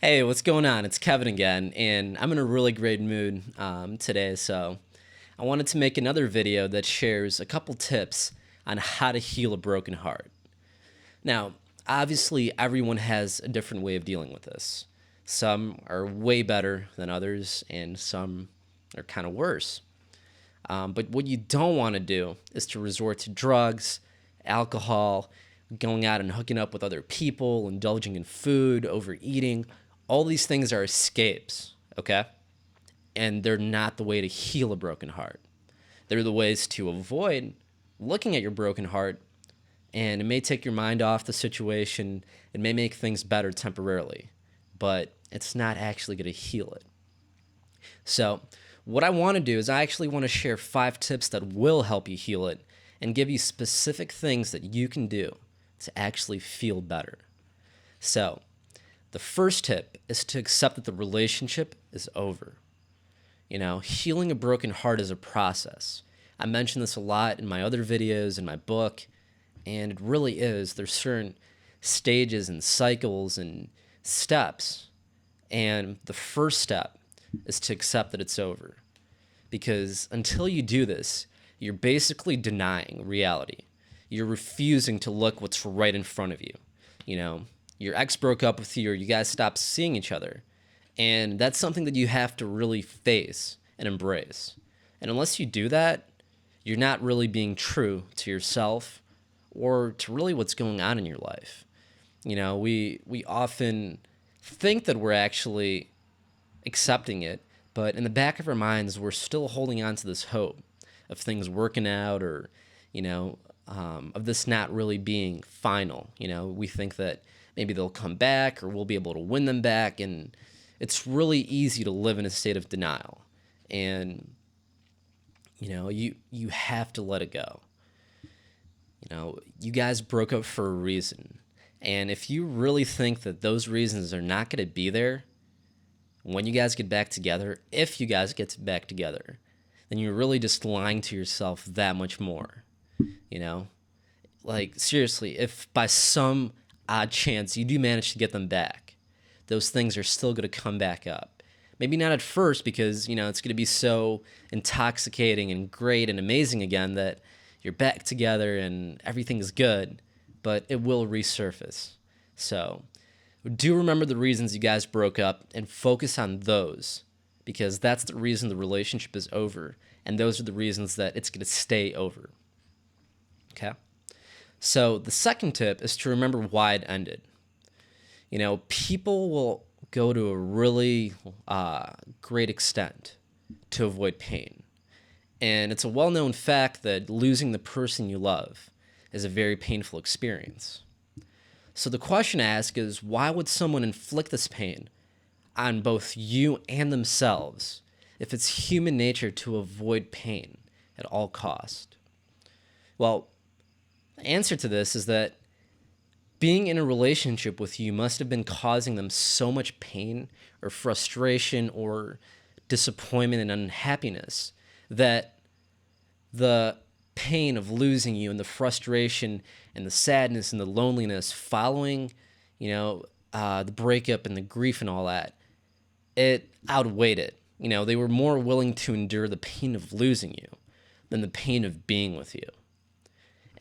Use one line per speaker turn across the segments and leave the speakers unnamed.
Hey, what's going on? It's Kevin again, and I'm in a really great mood today. So, I wanted to make another video that shares a couple tips on how to heal a broken heart. Now, obviously, everyone has a different way of dealing with this. Some are way better than others, and some are kind of worse. But what you don't want to do is to resort to drugs, alcohol, going out and hooking up with other people, indulging in food, overeating. All these things are escapes, okay? And they're not the way to heal a broken heart. They're the ways to avoid looking at your broken heart, and it may take your mind off the situation. It may make things better temporarily, but it's not actually going to heal it. So, what I want to do is I actually want to share 5 tips that will help you heal it and give you specific things that you can do to actually feel better. So, the first tip is to accept that the relationship is over. Healing a broken heart is a process. I mention this a lot in my other videos, in my book, and it really is. There's certain stages and cycles and steps. And the first step is to accept that it's over. Because until you do this, you're basically denying reality. You're refusing to look what's right in front of you. Your ex broke up with you or you guys stopped seeing each other. And that's something that you have to really face and embrace. And unless you do that, you're not really being true to yourself or to really what's going on in your life. We often think that we're actually accepting it, but in the back of our minds, we're still holding on to this hope of things working out or, of this not really being final. We think that maybe they'll come back or we'll be able to win them back. And it's really easy to live in a state of denial. And, you have to let it go. You guys broke up for a reason. And if you really think that those reasons are not going to be there when you guys get back together, if you guys get back together, then you're really just lying to yourself that much more. Like, seriously, if by some odd chance you do manage to get them back, those things are still going to come back up. Maybe not at first because, it's going to be so intoxicating and great and amazing again that you're back together and everything's good, but it will resurface. So do remember the reasons you guys broke up and focus on those, because that's the reason the relationship is over, and those are the reasons that it's going to stay over. Okay? So the second tip is to remember why it ended. People will go to a really great extent to avoid pain. And it's a well-known fact that losing the person you love is a very painful experience. So the question to ask is, why would someone inflict this pain on both you and themselves if it's human nature to avoid pain at all cost? Well, the answer to this is that being in a relationship with you must have been causing them so much pain or frustration or disappointment and unhappiness that the pain of losing you and the frustration and the sadness and the loneliness following, the breakup and the grief and all that, it outweighed it. They were more willing to endure the pain of losing you than the pain of being with you.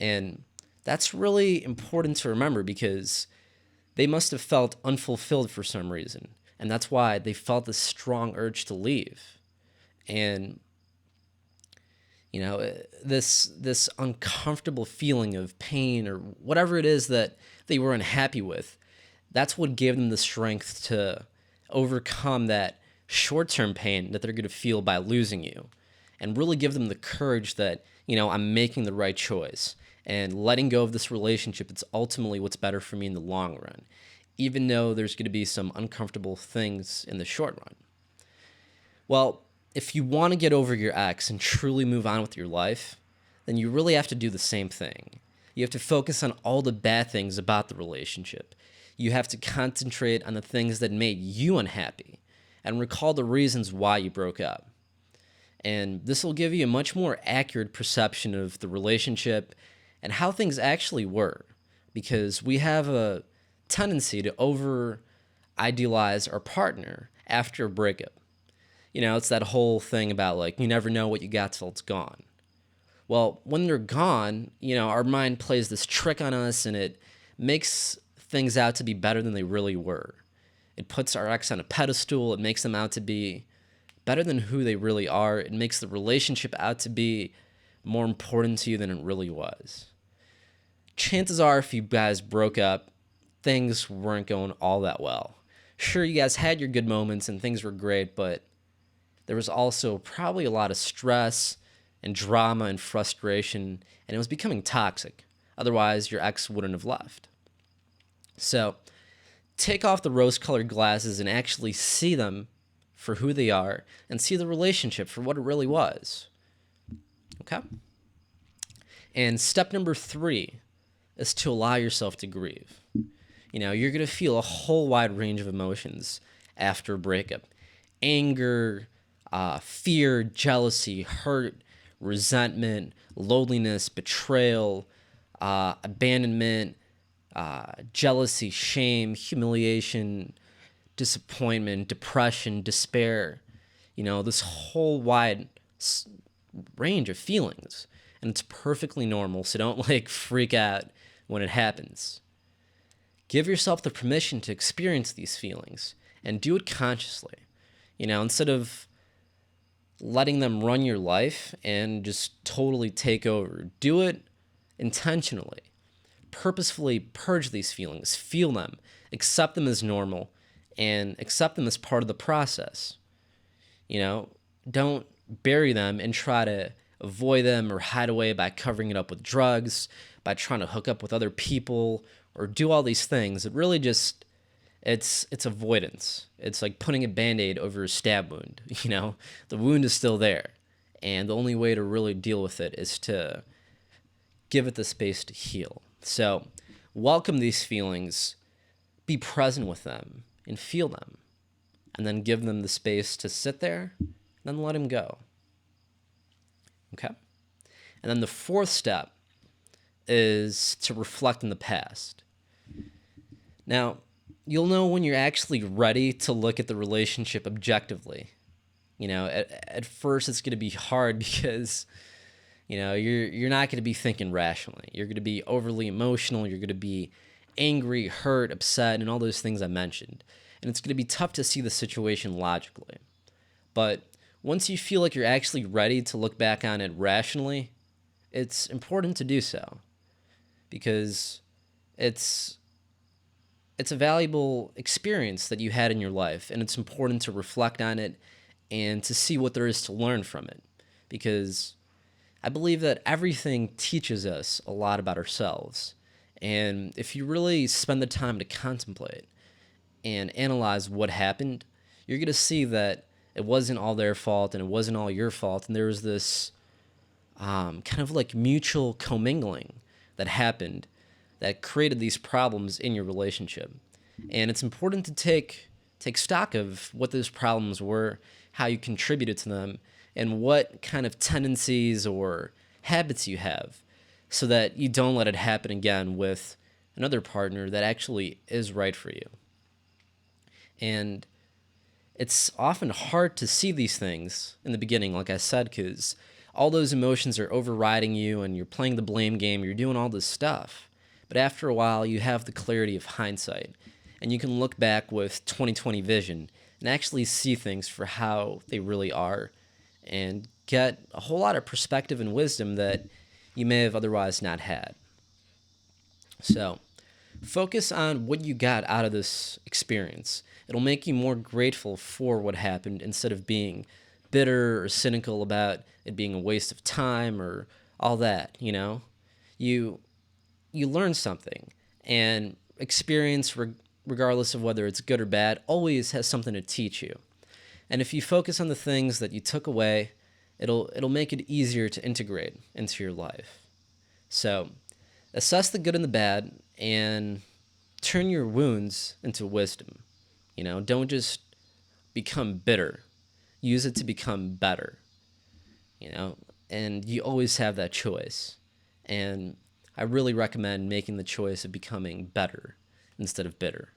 And that's really important to remember because they must have felt unfulfilled for some reason. And that's why they felt this strong urge to leave. And, this uncomfortable feeling of pain or whatever it is that they were unhappy with, that's what gave them the strength to overcome that short-term pain that they're going to feel by losing you and really give them the courage that, I'm making the right choice. And letting go of this relationship, it's ultimately what's better for me in the long run, even though there's going to be some uncomfortable things in the short run. Well, if you want to get over your ex and truly move on with your life, then you really have to do the same thing. You have to focus on all the bad things about the relationship. You have to concentrate on the things that made you unhappy and recall the reasons why you broke up. And this will give you a much more accurate perception of the relationship and how things actually were, because we have a tendency to idealize our partner after a breakup. It's that whole thing about like, you never know what you got till it's gone. Well, when they're gone, our mind plays this trick on us and it makes things out to be better than they really were. It puts our ex on a pedestal. It makes them out to be better than who they really are. It makes the relationship out to be more important to you than it really was. Chances are, if you guys broke up, things weren't going all that well. Sure, you guys had your good moments and things were great, but there was also probably a lot of stress and drama and frustration, and it was becoming toxic. Otherwise, your ex wouldn't have left. So, take off the rose-colored glasses and actually see them for who they are and see the relationship for what it really was. Okay? And step number 3 is to allow yourself to grieve. You're going to feel a whole wide range of emotions after a breakup. Anger, fear, jealousy, hurt, resentment, loneliness, betrayal, abandonment, jealousy, shame, humiliation, disappointment, depression, despair. This whole wide range of feelings. And it's perfectly normal, so don't freak out when it happens. Give yourself the permission to experience these feelings and do it consciously. Instead of letting them run your life and just totally take over, do it intentionally. Purposefully purge these feelings, feel them, accept them as normal, and accept them as part of the process. Don't bury them and try to avoid them or hide away by covering it up with drugs, by trying to hook up with other people, or do all these things. It really just, it's avoidance. It's like putting a Band-Aid over a stab wound. The wound is still there. And the only way to really deal with it is to give it the space to heal. So welcome these feelings, be present with them, and feel them. And then give them the space to sit there, and then let them go. Okay? And then the 4th step is to reflect on the past. Now, you'll know when you're actually ready to look at the relationship objectively. At first it's going to be hard because, you're not going to be thinking rationally. You're going to be overly emotional. You're going to be angry, hurt, upset, and all those things I mentioned. And it's going to be tough to see the situation logically. But once you feel like you're actually ready to look back on it rationally, it's important to do so because it's a valuable experience that you had in your life, and it's important to reflect on it and to see what there is to learn from it, because I believe that everything teaches us a lot about ourselves. And if you really spend the time to contemplate and analyze what happened, you're going to see that it wasn't all their fault and it wasn't all your fault, and there was this kind of like mutual commingling that happened that created these problems in your relationship. And it's important to take stock of what those problems were, how you contributed to them, and what kind of tendencies or habits you have, so that you don't let it happen again with another partner that actually is right for you. And it's often hard to see these things in the beginning, like I said, because all those emotions are overriding you and you're playing the blame game, you're doing all this stuff. But after a while, you have the clarity of hindsight, and you can look back with 20/20 vision and actually see things for how they really are and get a whole lot of perspective and wisdom that you may have otherwise not had. So, focus on what you got out of this experience. It'll make you more grateful for what happened instead of being bitter or cynical about it being a waste of time or all that, You learn something, and experience, regardless of whether it's good or bad, always has something to teach you. And if you focus on the things that you took away, it'll make it easier to integrate into your life. So, assess the good and the bad and turn your wounds into wisdom. Don't just become bitter. Use it to become better. And you always have that choice. And I really recommend making the choice of becoming better instead of bitter.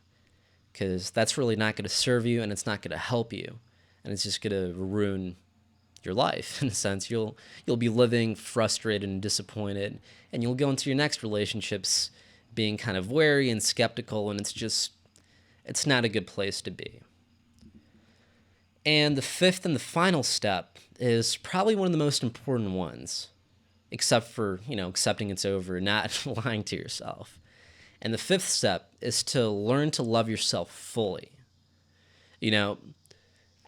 because that's really not going to serve you and it's not going to help you, and it's just going to ruin your life in a sense. You'll be living frustrated and disappointed, and you'll go into your next relationships being kind of wary and skeptical, and it's not a good place to be. And the fifth and the final step is probably one of the most important ones, except for, accepting it's over and not lying to yourself. And the fifth step is to learn to love yourself fully.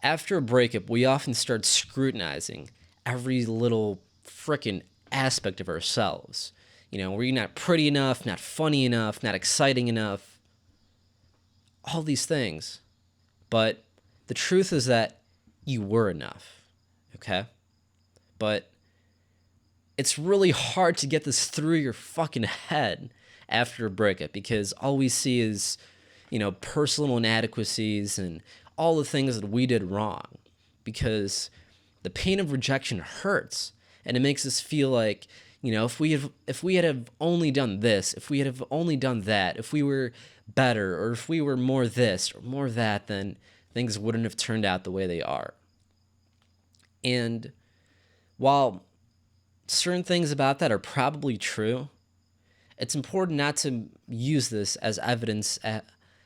After a breakup, we often start scrutinizing every little frickin' aspect of ourselves. Were you not pretty enough, not funny enough, not exciting enough? All these things. But the truth is that you were enough, okay? But it's really hard to get this through your fucking head after a breakup, because all we see is, personal inadequacies and all the things that we did wrong, because the pain of rejection hurts, and it makes us feel like, if we had have only done this, if we had have only done that, if we were better, or if we were more this or more that, then things wouldn't have turned out the way they are. And while certain things about that are probably true, it's important not to use this as evidence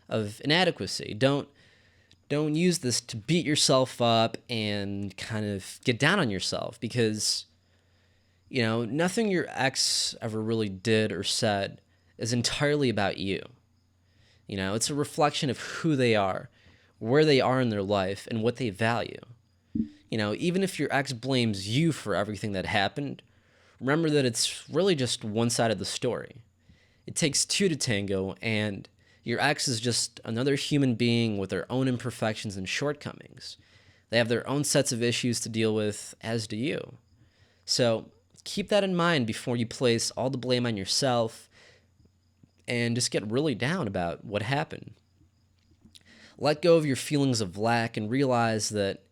of inadequacy. Don't use this to beat yourself up and kind of get down on yourself, because, nothing your ex ever really did or said is entirely about you. It's a reflection of who they are, where they are in their life, and what they value. Even if your ex blames you for everything that happened, remember that it's really just one side of the story. It takes two to tango, and your ex is just another human being with their own imperfections and shortcomings. They have their own sets of issues to deal with, as do you. So keep that in mind before you place all the blame on yourself and just get really down about what happened. Let go of your feelings of lack and realize that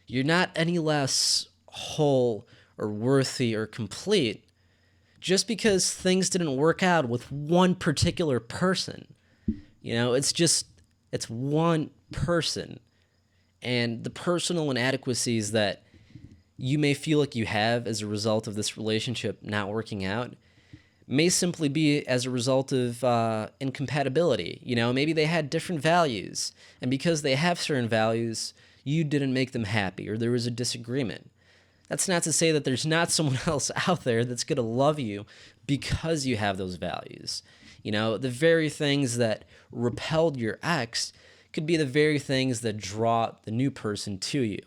you're not any less whole or worthy or complete just because things didn't work out with one particular person. It's one person. And the personal inadequacies that you may feel like you have as a result of this relationship not working out may simply be as a result of incompatibility. Maybe they had different values, and because they have certain values, you didn't make them happy, or there was a disagreement. That's not to say that there's not someone else out there that's going to love you because you have those values. The very things that repelled your ex could be the very things that draw the new person to you.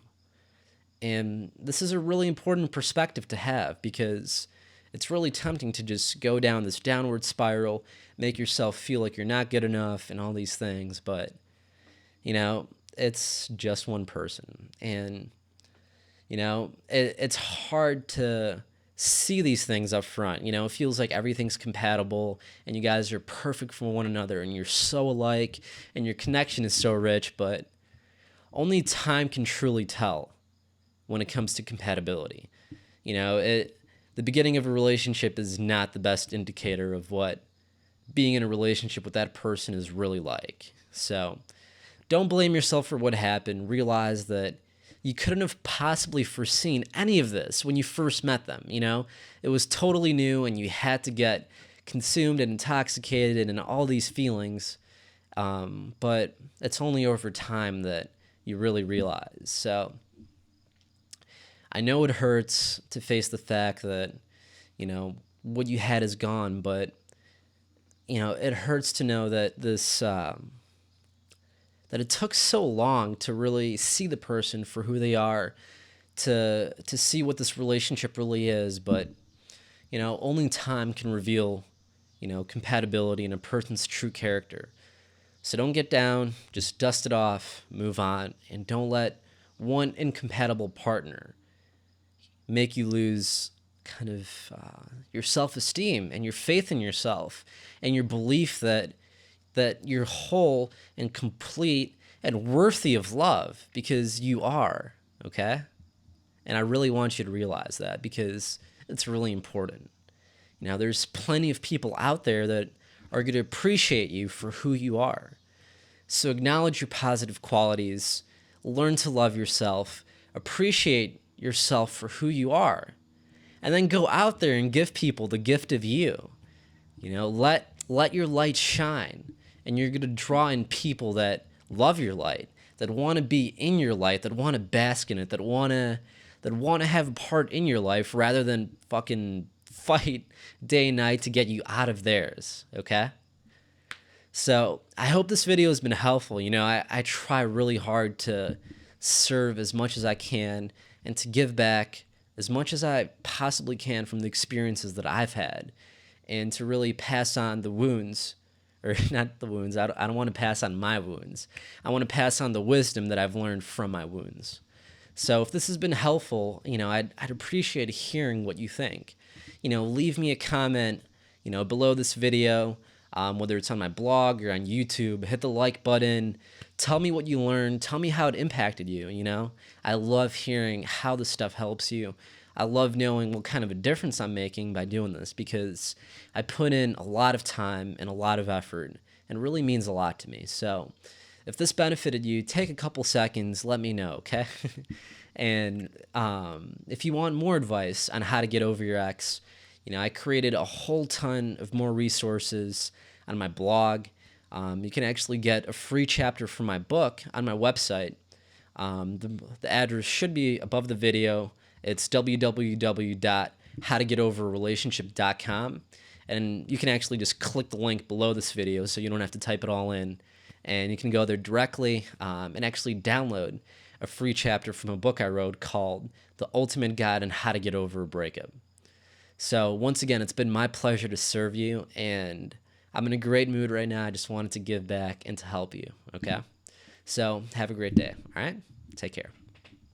And this is a really important perspective to have, because it's really tempting to just go down this downward spiral, make yourself feel like you're not good enough and all these things. But, it's just one person. And, it's hard to see these things up front. It feels like everything's compatible and you guys are perfect for one another and you're so alike and your connection is so rich, but only time can truly tell when it comes to compatibility. The beginning of a relationship is not the best indicator of what being in a relationship with that person is really like. So don't blame yourself for what happened. Realize that you couldn't have possibly foreseen any of this when you first met them. It was totally new and you had to get consumed and intoxicated and all these feelings. But it's only over time that you really realize. So I know it hurts to face the fact that, what you had is gone, but, it hurts to know that that it took so long to really see the person for who they are, to see what this relationship really is. But, only time can reveal, compatibility in a person's true character. So don't get down, just dust it off, move on, and don't let one incompatible partner make you lose kind of your self-esteem and your faith in yourself and your belief that you're whole and complete and worthy of love, because you are, okay? And I really want you to realize that, because it's really important. There's plenty of people out there that are going to appreciate you for who you are. So acknowledge your positive qualities, learn to love yourself, appreciate yourself for who you are, and then go out there and give people the gift of you. Let your light shine, and you're going to draw in people that love your light, that want to be in your light, that want to bask in it, that want to have a part in your life rather than fucking fight day and night to get you out of theirs, okay? So I hope this video has been helpful. I try really hard to serve as much as I can and to give back as much as I possibly can from the experiences that I've had, and to really pass on the wounds, or not the wounds. I don't want to pass on my wounds. I want to pass on the wisdom that I've learned from my wounds. So if this has been helpful, I'd appreciate hearing what you think. Leave me a comment, below this video, whether it's on my blog or on YouTube. Hit the like button. Tell me what you learned. Tell me how it impacted you. I love hearing how this stuff helps you. I love knowing what kind of a difference I'm making by doing this, because I put in a lot of time and a lot of effort, and it really means a lot to me. So if this benefited you, take a couple seconds, let me know, okay? And if you want more advice on how to get over your ex, I created a whole ton of more resources on my blog. You can actually get a free chapter from my book on my website. The address should be above the video. It's www.howtogetoverrelationship.com. And you can actually just click the link below this video so you don't have to type it all in. And you can go there directly and actually download a free chapter from a book I wrote called The Ultimate Guide on How to Get Over a Breakup. So once again, it's been my pleasure to serve you, and I'm in a great mood right now. I just wanted to give back and to help you, okay? So have a great day, all right? Take care.